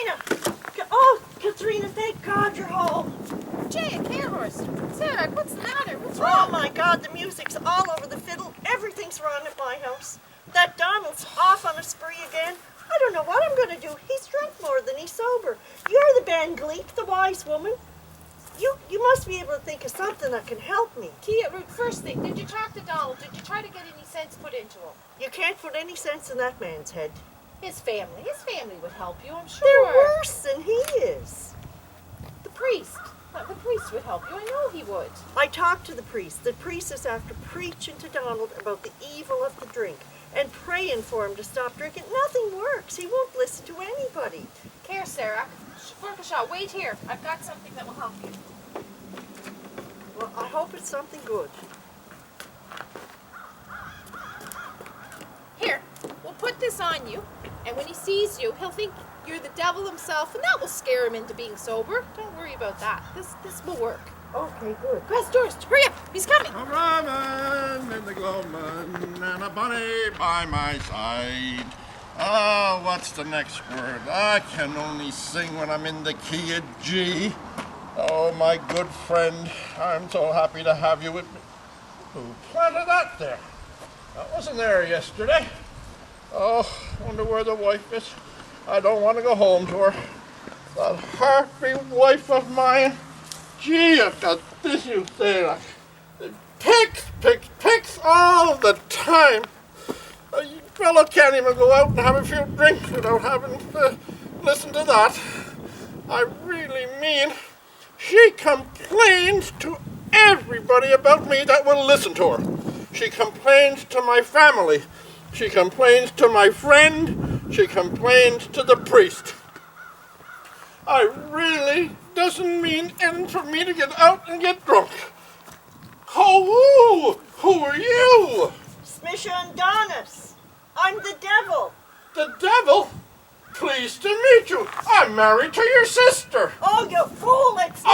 Catriona! Oh, Catriona, thank God you're home. Jay, a care horse. Sarag, what's the matter? What's wrong? Oh my God, the music's all over the fiddle. Everything's wrong at my house. That Donald's off on a spree again. I don't know what I'm going to do. He's drunk more than he's sober. You're the Ben Gleek, the wise woman. You must be able to think of something that can help me. Kia, first thing, did you talk to Donald? Did you try to get any sense put into him? You can't put any sense in that man's head. His family would help you, I'm sure. They're worse than he is. The priest. The priest would help you. I know he would. I talked to the priest. The priest is after preaching to Donald about the evil of the drink and praying for him to stop drinking. Nothing works. He won't listen to anybody. Care, Sarah. Shot, wait here. I've got something that will help you. Well, I hope it's something good. Here, we'll put this on you, and when he sees you, he'll think you're the devil himself, and that will scare him into being sober. Don't worry about that. This will work. Okay, good. Press doors. Hurry up. He's coming. A Raven in the gloaming and a bunny by my side. Oh, what's the next word? I can only sing when I'm in the key of G. Oh, my good friend, I'm so happy to have you with me. Who planted that there? That wasn't there yesterday. Oh, wonder where the wife is. I don't want to go home to her. That harpy wife of mine. Gee, I've got this, you say, like, picks all the time. You fellow can't even go out and have a few drinks without having to listen to that. I really mean, she complains to everybody about me that will listen to her. She complains to my family. She complains to my friend. She complains to the priest. I really doesn't mean anything for me to get out and get drunk. Oh, who are you? Smisha and Donis. I'm the devil. The devil? Pleased to meet you. I'm married to your sister. Oh, you fool, it's me.